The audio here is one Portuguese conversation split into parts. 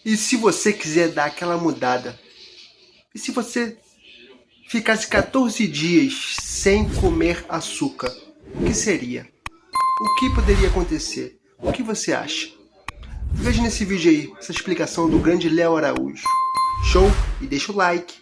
E se você quiser dar aquela mudada? E se você ficasse 14 dias sem comer açúcar? O que seria? O que poderia acontecer? O que você acha? Veja nesse vídeo aí, essa explicação do grande Léo Araújo. Show? E deixa o like.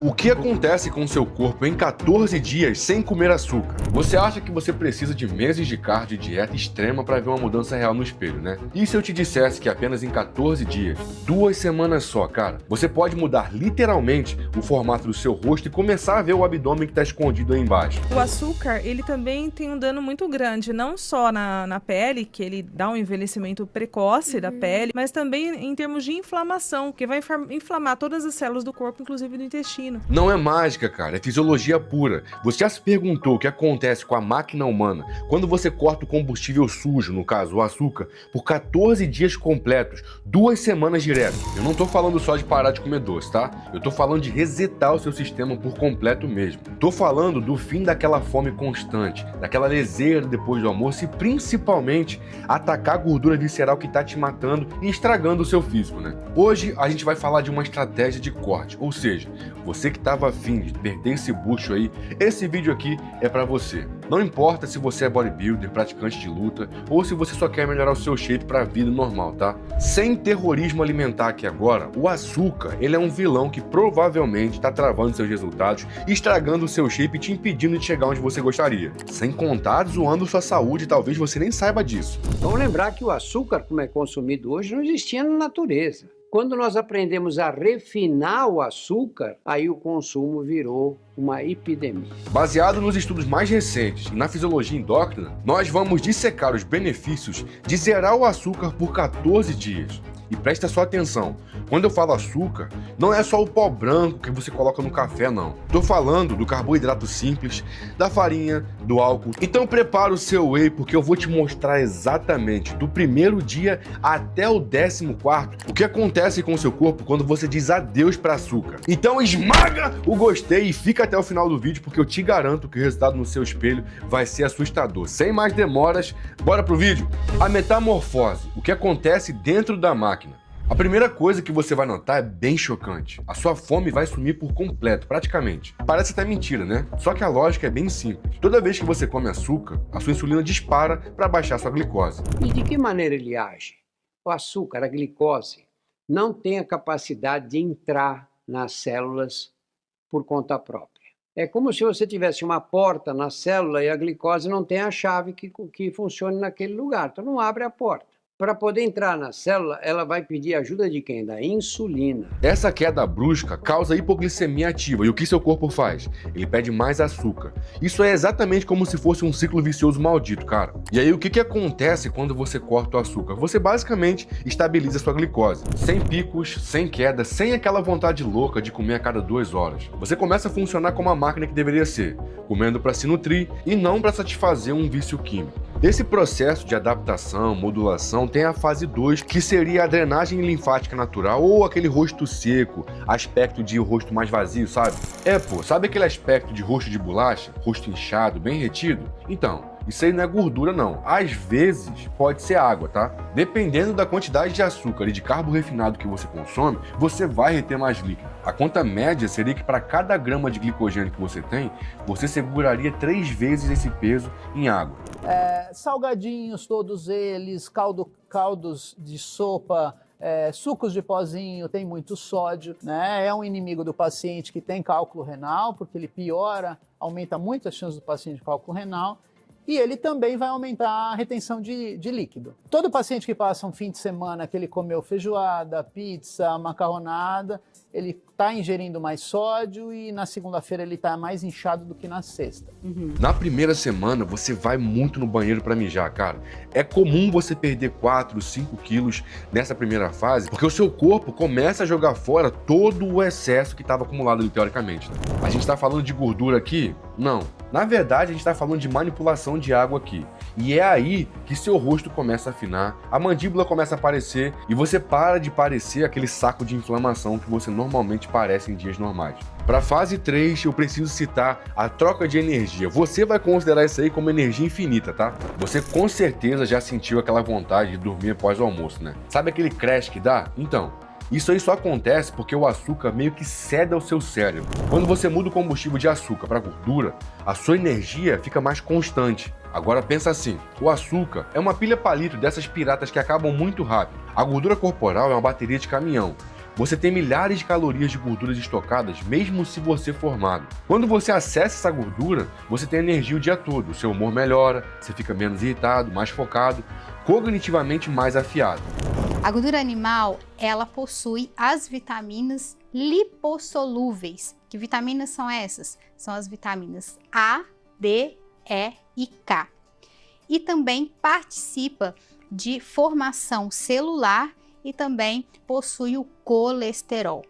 O que acontece com o seu corpo em 14 dias sem comer açúcar? Você acha que você precisa de meses de cardio e dieta extrema para ver uma mudança real no espelho, né? E se eu te dissesse que apenas em 14 dias, 2 semanas só, cara, você pode mudar literalmente o formato do seu rosto e começar a ver o abdômen que está escondido aí embaixo? O açúcar, ele também tem um dano muito grande, não só na pele, que ele dá um envelhecimento precoce da pele, mas também em termos de inflamação, que vai inflamar todas as células do corpo, inclusive do intestino. Não é mágica, cara, é fisiologia pura. Você já se perguntou o que acontece com a máquina humana quando você corta o combustível sujo, no caso o açúcar, por 14 dias completos, 2 semanas direto? Eu não tô falando só de parar de comer doce, tá? Eu tô falando de resetar o seu sistema por completo mesmo. Tô falando do fim daquela fome constante, daquela leseira depois do almoço e principalmente atacar a gordura visceral que tá te matando e estragando o seu físico, né? Hoje a gente vai falar de uma estratégia de corte, ou seja, você que estava afim de perder esse bucho aí, esse vídeo aqui é pra você. Não importa se você é bodybuilder, praticante de luta, ou se você só quer melhorar o seu shape pra vida normal, tá? Sem terrorismo alimentar aqui agora, o açúcar, ele é um vilão que provavelmente está travando seus resultados, estragando o seu shape e te impedindo de chegar onde você gostaria. Sem contar zoando sua saúde, talvez você nem saiba disso. Vamos lembrar que o açúcar, como é consumido hoje, não existia na natureza. Quando nós aprendemos a refinar o açúcar, aí o consumo virou uma epidemia. Baseado nos estudos mais recentes e na fisiologia endócrina, nós vamos dissecar os benefícios de zerar o açúcar por 14 dias. E presta só atenção, quando eu falo açúcar, não é só o pó branco que você coloca no café, não. Tô falando do carboidrato simples, da farinha, do álcool. Então prepara o seu whey, porque eu vou te mostrar exatamente, do primeiro dia até o 14º, o que acontece com o seu corpo quando você diz adeus para açúcar. Então esmaga o gostei e fica até o final do vídeo, porque eu te garanto que o resultado no seu espelho vai ser assustador. Sem mais demoras, bora pro vídeo. A metamorfose, o que acontece dentro da máquina. A primeira coisa que você vai notar é bem chocante. A sua fome vai sumir por completo, praticamente. Parece até mentira, né? Só que a lógica é bem simples. Toda vez que você come açúcar, a sua insulina dispara para baixar sua glicose. E de que maneira ele age? O açúcar, a glicose, não tem a capacidade de entrar nas células por conta própria. É como se você tivesse uma porta na célula e a glicose não tem a chave que funcione naquele lugar, então não abre a porta. Para poder entrar na célula, ela vai pedir ajuda de quem? Da insulina. Essa queda brusca causa hipoglicemia ativa. E o que seu corpo faz? Ele pede mais açúcar. Isso é exatamente como se fosse um ciclo vicioso maldito, cara. E aí o que acontece quando você corta o açúcar? Você basicamente estabiliza sua glicose. Sem picos, sem queda, sem aquela vontade louca de comer a cada 2 horas. Você começa a funcionar como a máquina que deveria ser, comendo para se nutrir e não para satisfazer um vício químico. Esse processo de adaptação, modulação, tem a fase 2, que seria a drenagem linfática natural ou aquele rosto seco, aspecto de rosto mais vazio, sabe? Sabe aquele aspecto de rosto de bolacha? Rosto inchado, bem retido? Então, isso aí não é gordura não, às vezes pode ser água, tá? Dependendo da quantidade de açúcar e de carbo refinado que você consome, você vai reter mais líquido. A conta média seria que para cada grama de glicogênio que você tem, você seguraria 3 vezes esse peso em água. Salgadinhos, todos eles, caldos de sopa, sucos de pozinho, tem muito sódio, né? É um inimigo do paciente que tem cálculo renal, porque ele piora, aumenta muito as chances do paciente de cálculo renal. E ele também vai aumentar a retenção de líquido. Todo paciente que passa um fim de semana que ele comeu feijoada, pizza, macarronada, ele está ingerindo mais sódio e na segunda-feira ele está mais inchado do que na sexta. Na primeira semana você vai muito no banheiro para mijar, cara. É comum você perder 4, 5 quilos nessa primeira fase, porque o seu corpo começa a jogar fora todo o excesso que estava acumulado ali teoricamente, né? A gente está falando de gordura aqui? Não. Na verdade, a gente está falando de manipulação de água aqui. E é aí que seu rosto começa a afinar, a mandíbula começa a aparecer e você para de parecer aquele saco de inflamação que você normalmente parece em dias normais. Para a fase 3, eu preciso citar a troca de energia. Você vai considerar isso aí como energia infinita, tá? Você com certeza já sentiu aquela vontade de dormir após o almoço, né? Sabe aquele crash que dá? Então, isso aí só acontece porque o açúcar meio que cede ao seu cérebro. Quando você muda o combustível de açúcar para gordura, a sua energia fica mais constante. Agora pensa assim, o açúcar é uma pilha palito dessas piratas que acabam muito rápido. A gordura corporal é uma bateria de caminhão. Você tem milhares de calorias de gorduras estocadas, mesmo se você for magro. Quando você acessa essa gordura, você tem energia o dia todo. O seu humor melhora, você fica menos irritado, mais focado, cognitivamente mais afiado. A gordura animal, ela possui as vitaminas lipossolúveis. Que vitaminas são essas? São as vitaminas A, D, E e K. E também participa de formação celular e também possui o colesterol.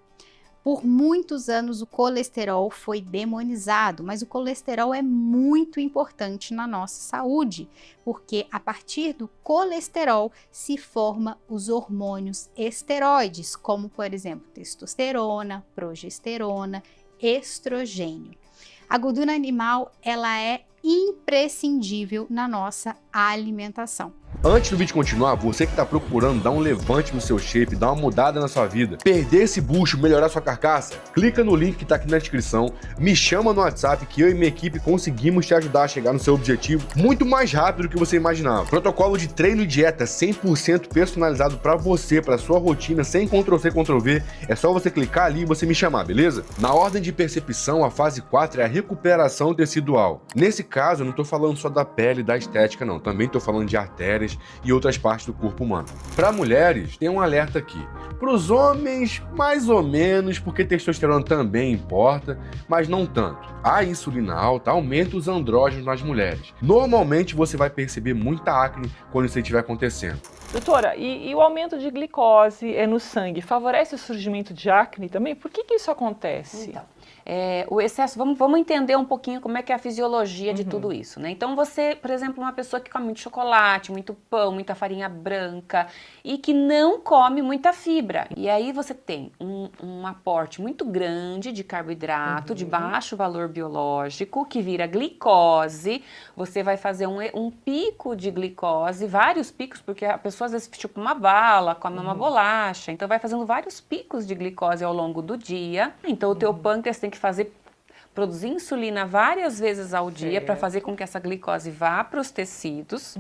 Por muitos anos o colesterol foi demonizado, mas o colesterol é muito importante na nossa saúde, porque a partir do colesterol se formam os hormônios esteroides, como por exemplo testosterona, progesterona, estrogênio. A gordura animal, ela é imprescindível na nossa alimentação. Antes do vídeo continuar, você que está procurando dar um levante no seu shape, dar uma mudada na sua vida, perder esse bucho, melhorar sua carcaça, clica no link que está aqui na descrição, me chama no WhatsApp que eu e minha equipe conseguimos te ajudar a chegar no seu objetivo muito mais rápido do que você imaginava. Protocolo de treino e dieta 100% personalizado para você, para sua rotina, sem Ctrl+C, Ctrl+V, é só você clicar ali e você me chamar, beleza? Na ordem de percepção, a fase 4 é a recuperação tecidual. Nesse caso, eu não estou falando só da pele e da estética não, também estou falando de artérias e outras partes do corpo humano. Para mulheres, tem um alerta aqui. Para os homens, mais ou menos, porque testosterona também importa, mas não tanto. A insulina alta aumenta os andrógenos nas mulheres. Normalmente você vai perceber muita acne quando isso estiver acontecendo. Doutora, e o aumento de glicose no sangue favorece o surgimento de acne também? Por que isso acontece? Então, o excesso, vamos entender um pouquinho como é que é a fisiologia de tudo isso, né? Então você, por exemplo, uma pessoa que come muito chocolate, muito pão, muita farinha branca e que não come muita fibra. E aí você tem um aporte muito grande de carboidrato, de baixo valor biológico, que vira glicose. Você vai fazer um pico de glicose, vários picos, porque a pessoa às vezes chupa uma bala, come uma bolacha, então vai fazendo vários picos de glicose ao longo do dia. Então o teu pâncreas tem que produzir insulina várias vezes ao dia para fazer com que essa glicose vá para os tecidos.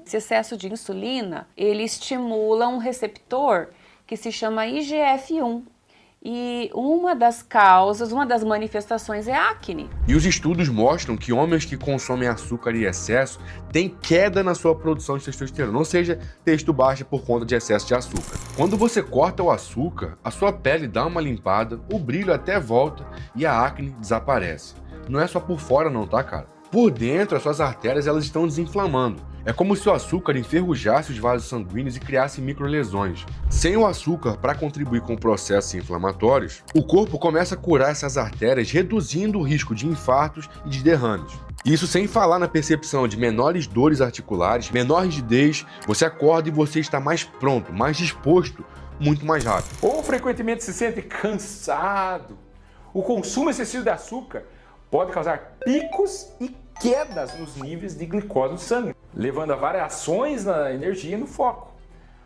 Esse excesso de insulina, ele estimula um receptor que se chama IGF-1. E uma das causas, uma das manifestações é a acne. E os estudos mostram que homens que consomem açúcar em excesso têm queda na sua produção de testosterona, ou seja, testo baixa por conta de excesso de açúcar. Quando você corta o açúcar, a sua pele dá uma limpada, o brilho até volta e a acne desaparece. Não é só por fora não, tá, cara? Por dentro, as suas artérias elas estão desinflamando. É como se o açúcar enferrujasse os vasos sanguíneos e criasse microlesões. Sem o açúcar para contribuir com processos inflamatórios, o corpo começa a curar essas artérias, reduzindo o risco de infartos e de derrames. Isso sem falar na percepção de menores dores articulares, menor rigidez, você acorda e você está mais pronto, mais disposto, muito mais rápido. Ou frequentemente se sente cansado. O consumo excessivo de açúcar pode causar picos e quedas nos níveis de glicose no sangue, levando a variações na energia e no foco.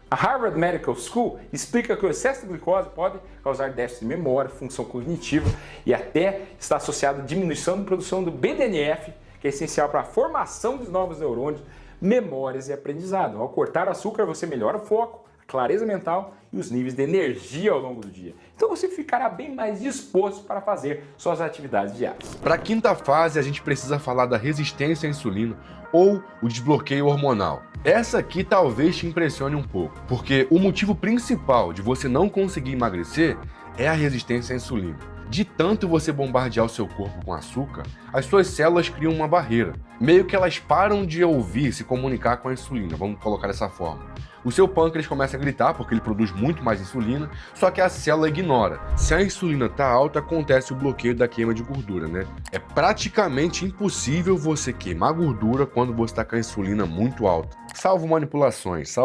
A Harvard Medical School explica que o excesso de glicose pode causar déficit de memória, função cognitiva e até está associado à diminuição da produção do BDNF, que é essencial para a formação dos novos neurônios, memórias e aprendizado. Ao cortar o açúcar, você melhora o foco, a clareza mental e os níveis de energia ao longo do dia. Então você ficará bem mais disposto para fazer suas atividades diárias. Para a quinta fase, a gente precisa falar da resistência à insulina ou o desbloqueio hormonal. Essa aqui talvez te impressione um pouco, porque o motivo principal de você não conseguir emagrecer é a resistência à insulina. De tanto você bombardear o seu corpo com açúcar, as suas células criam uma barreira. Meio que elas param de ouvir, se comunicar com a insulina, vamos colocar dessa forma. O seu pâncreas começa a gritar porque ele produz muito mais insulina, só que a célula ignora. Se a insulina está alta, acontece o bloqueio da queima de gordura, né? É praticamente impossível você queimar gordura quando você está com a insulina muito alta. Salvo manipulações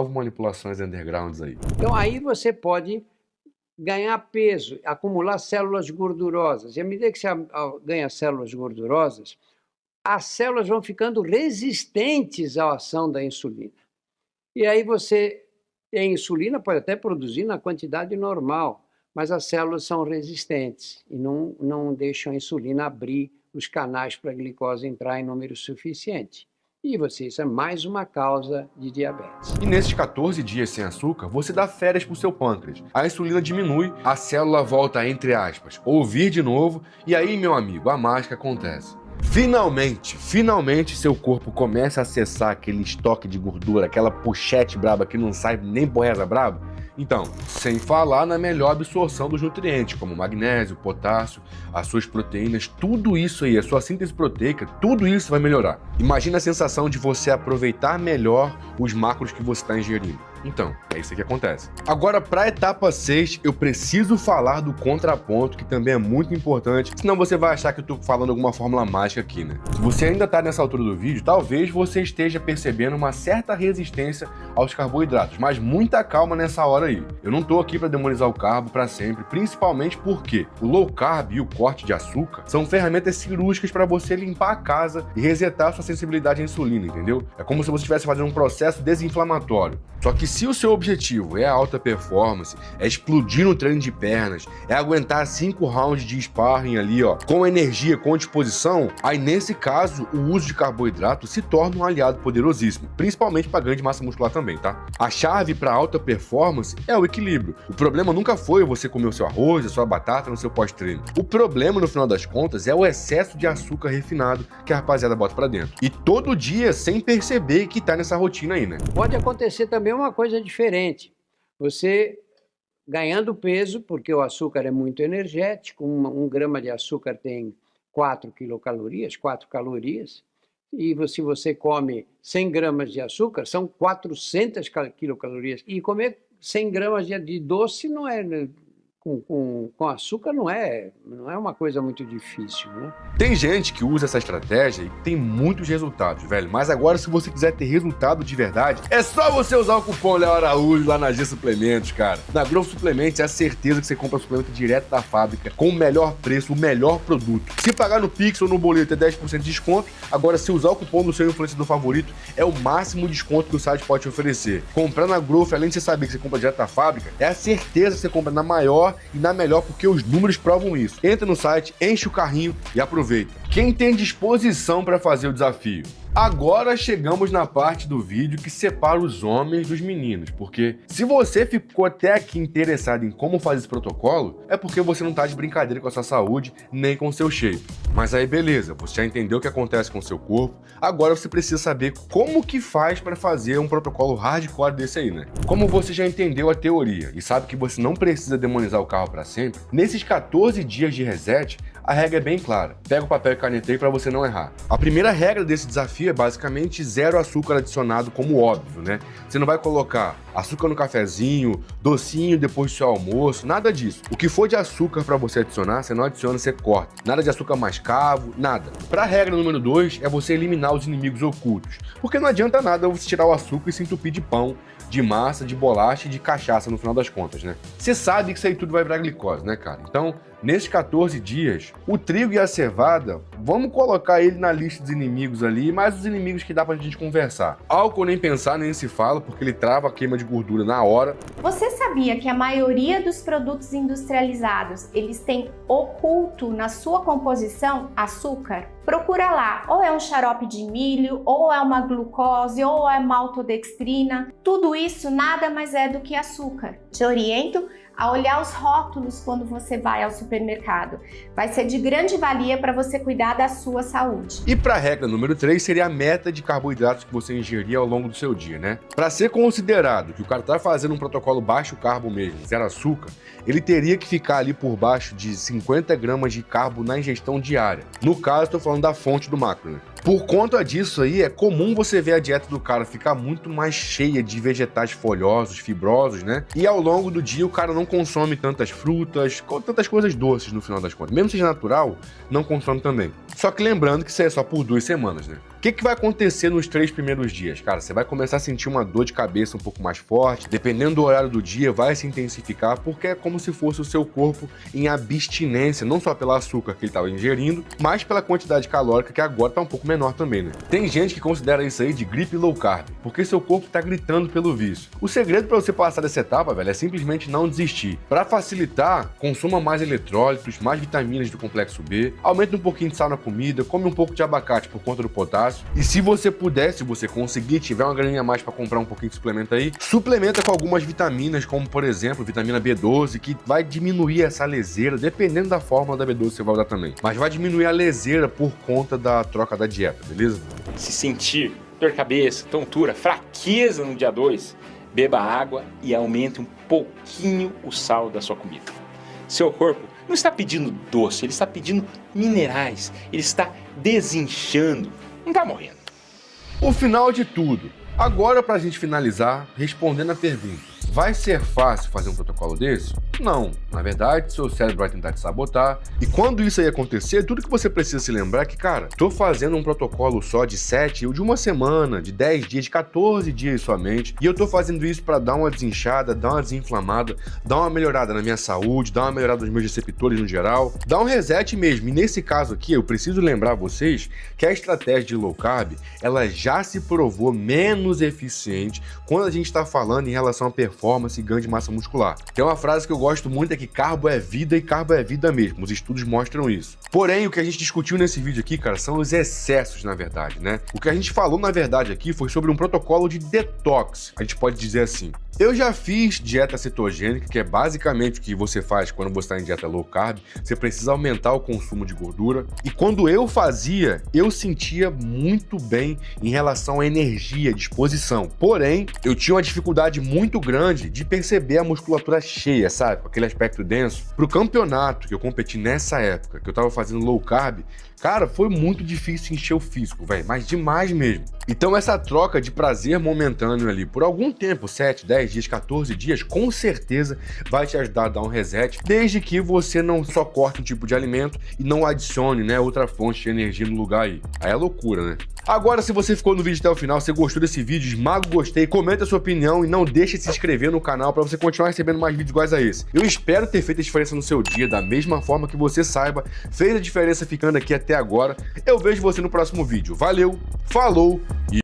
undergrounds aí. Então aí você pode ganhar peso, acumular células gordurosas. E à medida que você ganha células gordurosas, as células vão ficando resistentes à ação da insulina. E aí você tem insulina, pode até produzir na quantidade normal, mas as células são resistentes e não deixam a insulina abrir os canais para a glicose entrar em número suficiente. E isso é mais uma causa de diabetes. E nesses 14 dias sem açúcar, você dá férias pro seu pâncreas. A insulina diminui, a célula volta a, entre aspas, ouvir de novo, e aí, meu amigo, a mágica acontece. Finalmente seu corpo começa a acessar aquele estoque de gordura, aquela pochete braba que não sai nem por reza braba. Então, sem falar na melhor absorção dos nutrientes, como magnésio, potássio, as suas proteínas, tudo isso aí, a sua síntese proteica, tudo isso vai melhorar. Imagina a sensação de você aproveitar melhor os macros que você está ingerindo. Então, é isso que acontece. Agora, para a etapa 6, eu preciso falar do contraponto, que também é muito importante, senão você vai achar que eu estou falando alguma fórmula mágica aqui, né? Se você ainda está nessa altura do vídeo, talvez você esteja percebendo uma certa resistência aos carboidratos, mas muita calma nessa hora aí. Eu não estou aqui para demonizar o carbo para sempre, principalmente porque o low carb e o corte de açúcar são ferramentas cirúrgicas para você limpar a casa e resetar sua sensibilidade à insulina, entendeu? É como se você estivesse fazendo um processo desinflamatório. Só que se o seu objetivo é a alta performance, é explodir no treino de pernas, é aguentar 5 rounds de sparring ali, ó, com energia, com disposição, aí nesse caso o uso de carboidrato se torna um aliado poderosíssimo, principalmente para ganho de massa muscular também, tá? A chave para alta performance é o equilíbrio. O problema nunca foi você comer o seu arroz, a sua batata no seu pós-treino. O problema, no final das contas, é o excesso de açúcar refinado que a rapaziada bota para dentro. E todo dia sem perceber que tá nessa rotina aí, né? Pode acontecer também uma coisa diferente. Você ganhando peso, porque o açúcar é muito energético, 1 grama de açúcar tem 4 quilocalorias, 4 calorias, e se você come 100 gramas de açúcar, são 400 quilocalorias. E comer 100 gramas de doce não é... Com açúcar não é uma coisa muito difícil, né? Tem gente que usa essa estratégia e tem muitos resultados, velho. Mas agora, se você quiser ter resultado de verdade, é só você usar o cupom Léo Araújo lá na G Suplementos, cara. Na Growth Suplementos é a certeza que você compra suplemento direto da fábrica, com o melhor preço, o melhor produto. Se pagar no Pix ou no boleto é 10% de desconto. Agora, se usar o cupom do seu influenciador favorito, é o máximo desconto que o site pode te oferecer. Comprar na Growth, além de você saber que você compra direto da fábrica, é a certeza que você compra na maior e na melhor, porque os números provam isso. Entra no site, enche o carrinho e aproveita. Quem tem disposição para fazer o desafio? Agora chegamos na parte do vídeo que separa os homens dos meninos, porque se você ficou até aqui interessado em como fazer esse protocolo, é porque você não tá de brincadeira com a sua saúde, nem com o seu shape. Mas aí beleza, você já entendeu o que acontece com o seu corpo, agora você precisa saber como que faz para fazer um protocolo hardcore desse aí, né? Como você já entendeu a teoria e sabe que você não precisa demonizar o carro para sempre, nesses 14 dias de reset, a regra é bem clara. Pega o papel e caneta aí para você não errar. A primeira regra desse desafio é basicamente 0 açúcar adicionado, como óbvio, né? Você não vai colocar açúcar no cafezinho, docinho depois do seu almoço, nada disso. O que for de açúcar para você adicionar, você não adiciona, você corta. Nada de açúcar mascavo, nada. Para a regra número 2 é você eliminar os inimigos ocultos. Porque não adianta nada você tirar o açúcar e se entupir de pão, de massa, de bolacha e de cachaça no final das contas, né? Você sabe que isso aí tudo vai virar glicose, né, cara? Então, nesses 14 dias, o trigo e a cevada, vamos colocar ele na lista dos inimigos ali, mas os inimigos que dá pra gente conversar. Álcool nem pensar, nem se fala, porque ele trava a queima de gordura na hora. Você sabia que a maioria dos produtos industrializados, eles têm oculto na sua composição açúcar? Procura lá, ou é um xarope de milho, ou é uma glucose, ou é maltodextrina. Tudo isso nada mais é do que açúcar. Te oriento a olhar os rótulos quando você vai ao supermercado. Vai ser de grande valia para você cuidar da sua saúde. E para a regra número 3 seria a meta de carboidratos que você ingerir ao longo do seu dia, né? Para ser considerado que o cara tá fazendo um protocolo baixo carbo mesmo, 0 açúcar, ele teria que ficar ali por baixo de 50 gramas de carbo na ingestão diária. No caso, estou falando da fonte do macro, né? Por conta disso aí, é comum você ver a dieta do cara ficar muito mais cheia de vegetais folhosos, fibrosos, né? E ao longo do dia o cara não consome tantas frutas, tantas coisas doces no final das contas. Mesmo seja natural, não consome também. Só que lembrando que isso é só por 2 semanas, né? que vai acontecer nos 3 primeiros dias? Cara, você vai começar a sentir uma dor de cabeça um pouco mais forte, dependendo do horário do dia, vai se intensificar, porque é como se fosse o seu corpo em abstinência, não só pelo açúcar que ele estava ingerindo, mas pela quantidade calórica que agora está um pouco menor também, né? Tem gente que considera isso aí de gripe low carb, porque seu corpo está gritando pelo vício. O segredo para você passar dessa etapa, velho, é simplesmente não desistir. Para facilitar, consuma mais eletrólitos, mais vitaminas do complexo B, aumente um pouquinho de sal na comida, come um pouco de abacate por conta do potássio. E se você puder, se você conseguir, tiver uma graninha a mais para comprar um pouquinho de suplemento aí, suplementa com algumas vitaminas, como por exemplo, vitamina B12, que vai diminuir essa leseira, dependendo da fórmula da B12 que você vai usar também. Mas vai diminuir a leseira por conta da troca da dieta, beleza? Se sentir dor de cabeça, tontura, fraqueza no dia 2, beba água e aumente um pouquinho o sal da sua comida. Seu corpo não está pedindo doce, ele está pedindo minerais, ele está desinchando, não está morrendo. O final de tudo. Agora, pra gente finalizar, respondendo a pergunta. Vai ser fácil fazer um protocolo desse? Não. Na verdade, seu cérebro vai tentar te sabotar. E quando isso aí acontecer, tudo que você precisa se lembrar é que, cara, tô fazendo um protocolo só de 7 ou de uma semana, de 10 dias, de 14 dias somente. E eu tô fazendo isso pra dar uma desinchada, dar uma desinflamada, dar uma melhorada na minha saúde, dar uma melhorada nos meus receptores no geral, dar um reset mesmo. E nesse caso aqui, eu preciso lembrar vocês que a estratégia de low carb, ela já se provou menos eficiente quando a gente tá falando em relação à performance e ganho de massa muscular. Tem uma frase que eu gosto muito, é que carbo é vida e carbo é vida mesmo. Os estudos mostram isso. Porém, o que a gente discutiu nesse vídeo aqui, cara, são os excessos, na verdade, né? O que a gente falou, na verdade, aqui foi sobre um protocolo de detox. A gente pode dizer assim. Eu já fiz dieta cetogênica, que é basicamente o que você faz quando você está em dieta low carb. Você precisa aumentar o consumo de gordura. E quando eu fazia, eu sentia muito bem em relação à energia, disposição. Porém, eu tinha uma dificuldade muito grande de perceber a musculatura cheia, sabe? Com aquele aspecto denso. Pro campeonato que eu competi nessa época, que eu tava fazendo low carb, cara, foi muito difícil encher o físico, velho, mas demais mesmo. Então essa troca de prazer momentâneo ali por algum tempo, 7, 10 dias, 14 dias, com certeza vai te ajudar a dar um reset, desde que você não só corte um tipo de alimento e não adicione, né, outra fonte de energia no lugar aí. Aí é loucura, né? Agora, se você ficou no vídeo até o final, você gostou desse vídeo, esmaga o gostei, comenta a sua opinião e não deixe de se inscrever no canal para você continuar recebendo mais vídeos iguais a esse. Eu espero ter feito a diferença no seu dia, da mesma forma que você saiba, fez a diferença ficando aqui até agora. Eu vejo você no próximo vídeo. Valeu, falou e...